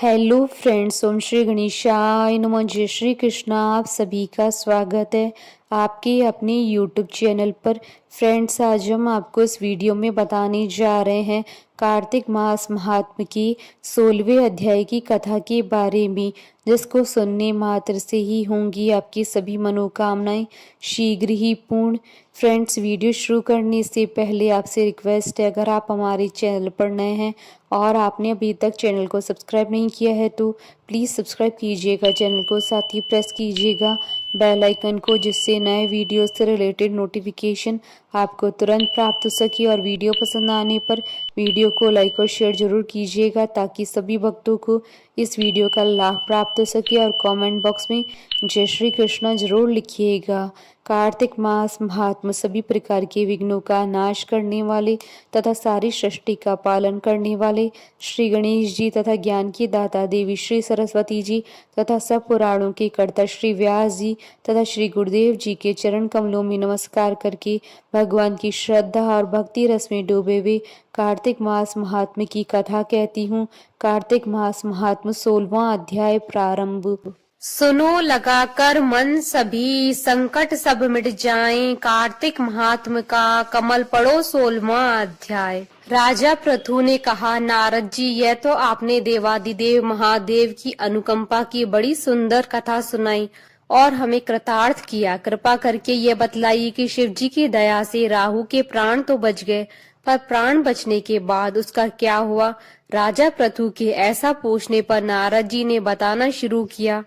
Hello friends, ओम श्री गणेशाय नमः। जय श्री कृष्णा। आप सभी का स्वागत है आपके अपने यूट्यूब चैनल पर। फ्रेंड्स, आज हम आपको इस वीडियो में बताने जा रहे हैं कार्तिक मास महात्म की 16वें अध्याय की कथा के बारे में, जिसको सुनने मात्र से ही होंगी आपकी सभी मनोकामनाएं शीघ्र ही पूर्ण। फ्रेंड्स, वीडियो शुरू करने से पहले आपसे रिक्वेस्ट है, अगर आप हमारे चैनल पर नए हैं और आपने अभी तक चैनल को सब्सक्राइब नहीं किया है तो प्लीज़ सब्सक्राइब कीजिएगा चैनल को, साथ ही प्रेस कीजिएगा बेल आइकन को, जिससे नए वीडियो से रिलेटेड नोटिफिकेशन आपको तुरंत प्राप्त हो सके। और वीडियो पसंद आने पर वीडियो को लाइक और शेयर जरूर कीजिएगा, ताकि सभी भक्तों को इस वीडियो का लाभ प्राप्त हो सके। और कमेंट बॉक्स में जय श्री कृष्ण जरूर लिखिएगा। कार्तिक मास महात्म सभी प्रकार के विघ्नों का नाश करने वाले तथा सारी सृष्टि का पालन करने वाले श्री गणेश जी तथा ज्ञान की दाता देवी श्री सरस्वती जी तथा सब पुराणों के कर्ता श्री व्यास जी तथा श्री गुरुदेव जी के चरण कमलों में नमस्कार करके भगवान की श्रद्धा और भक्ति रस में डूबे हुए कार्तिक मास महात्म की कथा कहती हूँ। कार्तिक मास महात्म 16वां अध्याय प्रारंभ। सुनो लगाकर मन सभी, संकट सब मिट जाएं, कार्तिक महात्म का कमल पढ़ो 16वां अध्याय। राजा पृथु ने कहा, नारद जी, यह तो आपने देवादिदेव महादेव की अनुकंपा की बड़ी सुंदर कथा सुनाई और हमें कृतार्थ किया। कृपा करके ये बतलाइए कि शिव जी की दया से राहु के प्राण तो बच गए, पर प्राण बचने के बाद उसका क्या हुआ? राजा पृथु के ऐसा पूछने पर नारद जी ने बताना शुरू किया।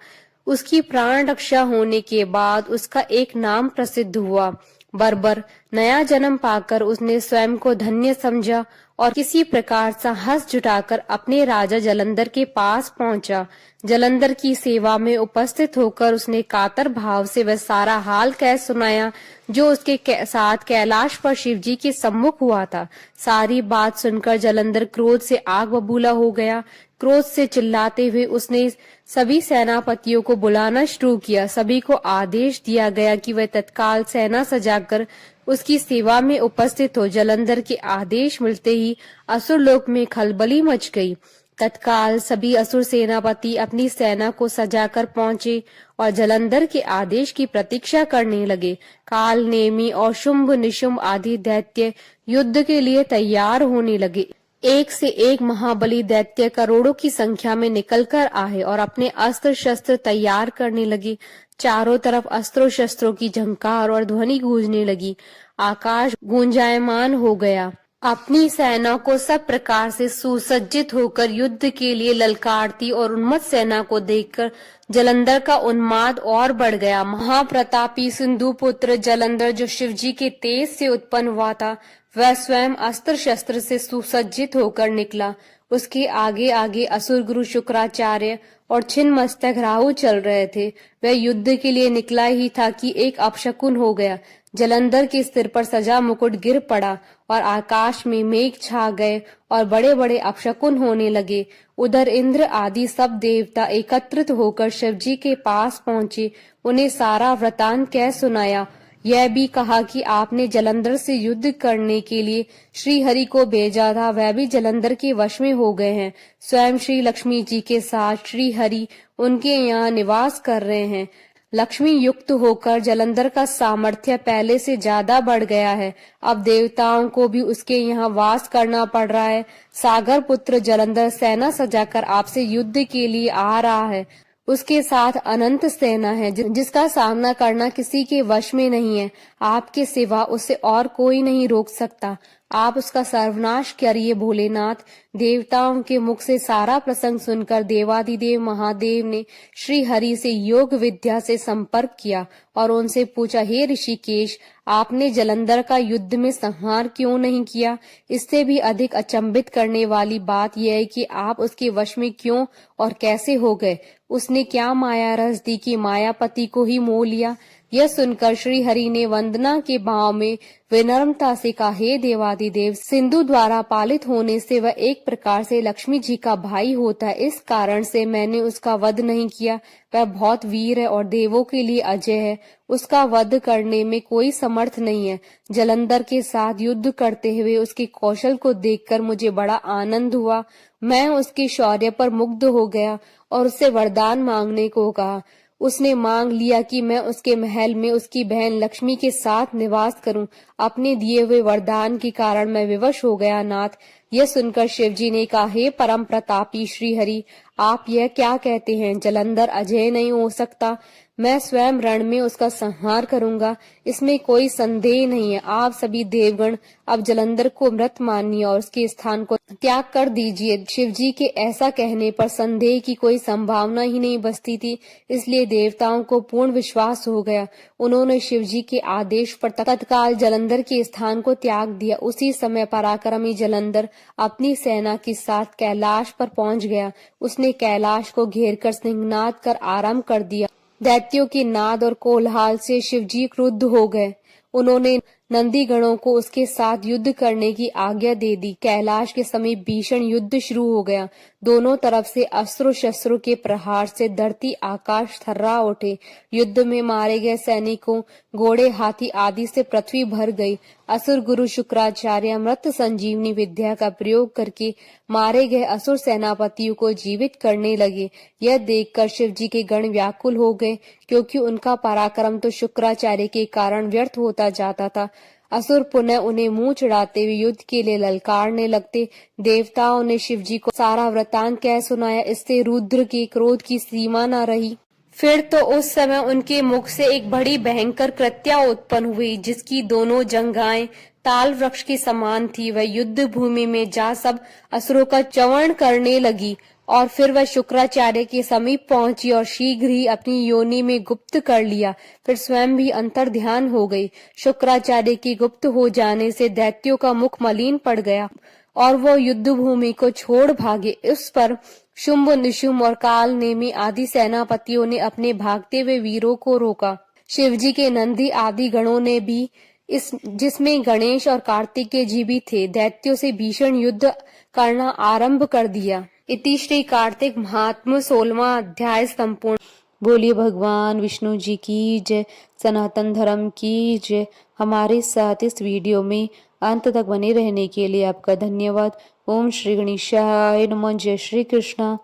उसकी प्राण रक्षा होने के बाद उसका एक नाम प्रसिद्ध हुआ, बर्बर। नया जन्म पाकर उसने स्वयं को धन्य समझा और किसी प्रकार साहस जुटाकर अपने राजा जलंधर के पास पहुंचा। जलंधर की सेवा में उपस्थित होकर उसने कातर भाव से वह सारा हाल कह सुनाया जो उसके साथ कैलाश पर शिव जी के सम्मुख हुआ था। सारी बात सुनकर जलंधर क्रोध से आग बबूला हो गया। क्रोध से चिल्लाते हुए उसने सभी सेनापतियों को बुलाना शुरू किया। सभी को आदेश दिया गया कि वह तत्काल सेना सजाकर उसकी सेवा में उपस्थित हो। जलंधर के आदेश मिलते ही असुर लोक में खलबली मच गई। तत्काल सभी असुर सेनापति अपनी सेना को सजाकर पहुंचे और जलंधर के आदेश की प्रतीक्षा करने लगे। काल नेमी और शुंभ निशुंभ आदि दैत्य युद्ध के लिए तैयार होने लगे। एक से एक महाबली दैत्य करोड़ों की संख्या में निकलकर आए और अपने अस्त्र शस्त्र तैयार करने लगे। चारों तरफ अस्त्रों शस्त्रों की झंकार और ध्वनि गूंजने लगी। आकाश गूंजायमान हो गया। अपनी सेना को सब प्रकार से सुसज्जित होकर युद्ध के लिए ललकारती और उन्मत्त सेना को देखकर जलंधर का उन्माद और बढ़ गया। महाप्रतापी सिंधु पुत्र जलंधर, जो शिवजी के तेज से उत्पन्न हुआ था, वह स्वयं अस्त्र शस्त्र से सुसज्जित होकर निकला। उसके आगे आगे असुर गुरु शुक्राचार्य और छिन्न मस्तक राहु चल रहे थे। वह युद्ध के लिए निकला ही था कि एक अपशकुन हो गया। जलंधर के सिर पर सजा मुकुट गिर पड़ा और आकाश में मेघ छा गए और बड़े बड़े अपशकुन होने लगे। उधर इंद्र आदि सब देवता एकत्रित होकर शिवजी के पास पहुंचे। उन्हें सारा वृतांत कह सुनाया। यह भी कहा कि आपने जलंधर से युद्ध करने के लिए श्री हरि को भेजा था, वह भी जलंधर के वश में हो गए हैं। स्वयं श्री लक्ष्मी जी के साथ श्री हरि उनके यहाँ निवास कर रहे हैं। लक्ष्मी युक्त होकर जलंधर का सामर्थ्य पहले से ज्यादा बढ़ गया है। अब देवताओं को भी उसके यहाँ वास करना पड़ रहा है। सागर पुत्र जलंधर सेना सजाकर आपसे युद्ध के लिए आ रहा है। उसके साथ अनंत सेना है, जिसका सामना करना किसी के वश में नहीं है। आपके सिवा उसे और कोई नहीं रोक सकता। आप उसका सर्वनाश करिए भोलेनाथ। देवताओं के मुख से सारा प्रसंग सुनकर देवादिदेव महादेव ने श्री हरि से योग विद्या से संपर्क किया और उनसे पूछा, हे ऋषिकेश, आपने जलंधर का युद्ध में संहार क्यों नहीं किया? इससे भी अधिक अचंभित करने वाली बात यह है कि आप उसके वश में क्यों और कैसे हो गए? उसने क्या माया रस दी कि मायापति को ही मोह लिया? यह सुनकर श्री हरि ने वंदना के भाव में विनम्रता से कहा, हे देवादिदेव, सिंधु द्वारा पालित होने से वह एक प्रकार से लक्ष्मी जी का भाई होता है, इस कारण से मैंने उसका वध नहीं किया। वह बहुत वीर है और देवों के लिए अजय है, उसका वध करने में कोई समर्थ नहीं है। जलंधर के साथ युद्ध करते हुए उसके कौशल को देखकर मुझे बड़ा आनंद हुआ। मैं उसके शौर्य पर मुग्ध हो गया और उससे वरदान मांगने को कहा। उसने मांग लिया कि मैं उसके महल में उसकी बहन लक्ष्मी के साथ निवास करूं। अपने दिए हुए वरदान के कारण मैं विवश हो गया। नाथ, यह सुनकर शिवजी ने कहा, हे परम प्रतापी श्री हरि, आप यह क्या कहते हैं? जलंधर अजय नहीं हो सकता। मैं स्वयं रण में उसका संहार करूंगा, इसमें कोई संदेह नहीं है। आप सभी देवगण अब जलंधर को मृत मानिए और उसके स्थान को त्याग कर दीजिए। शिवजी के ऐसा कहने पर संदेह की कोई संभावना ही नहीं बचती थी, इसलिए देवताओं को पूर्ण विश्वास हो गया। उन्होंने शिवजी के आदेश पर तत्काल जलंधर के स्थान को त्याग दिया। उसी समय पराक्रमी जलंधर अपनी सेना के साथ कैलाश पर पहुंच गया। उसने कैलाश को घेरकर सिंहनाद कर आरंभ कर दिया। दैत्यों के नाद और कोलाहल से शिवजी क्रुद्ध हो गए। उन्होंने नंदी गणों को उसके साथ युद्ध करने की आज्ञा दे दी। कैलाश के समीप भीषण युद्ध शुरू हो गया। दोनों तरफ से अस्त्र शस्त्रों के प्रहार से धरती आकाश थर्रा उठे। युद्ध में मारे गए सैनिकों, घोड़े, हाथी आदि से पृथ्वी भर गई। असुर गुरु शुक्राचार्य मृत संजीवनी विद्या का प्रयोग करके मारे गए असुर सेनापतियों को जीवित करने लगे। यह देखकर शिवजी के गण व्याकुल हो गए, क्योंकि उनका पराक्रम तो शुक्राचार्य के कारण व्यर्थ होता जाता था। असुर पुनः उन्हें मुंह चढ़ाते हुए युद्ध के लिए ललकारने लगते। देवताओं ने शिवजी को सारा वृतांत कह सुनाया। इससे रुद्र के क्रोध की सीमा न रही। फिर तो उस समय उनके मुख से एक बड़ी भयंकर कृत्या उत्पन्न हुई, जिसकी दोनों जंघाएं ताल वृक्ष के समान थी। वह युद्ध भूमि में जा सब असुरों का च्यवन करने लगी और फिर वह शुक्राचार्य के समीप पहुंची और शीघ्र ही अपनी योनि में गुप्त कर लिया। फिर स्वयं भी अंतर ध्यान हो गई। शुक्राचार्य की गुप्त हो जाने से दैत्यों का मुख मलिन पड़ गया और वो युद्ध भूमि को छोड़ भागे। इस पर शुंभ, निशुंभ और काल नेमी आदि सेनापतियों ने अपने भागते हुए वीरों को रोका। शिवजी के नंदी आदि गणों ने भी जिसमें गणेश और कार्तिकेय जी भी थे, दैत्यों से भीषण युद्ध करना आरंभ कर दिया। इति श्री कार्तिक महात्म्य 16वां अध्याय संपूर्ण। बोलिए भगवान विष्णु जी की जय, सनातन धर्म की जय। हमारे साथ इस वीडियो में अंत तक बने रहने के लिए आपका धन्यवाद। ओम श्री गणेशाय नमः। जय श्री कृष्णा।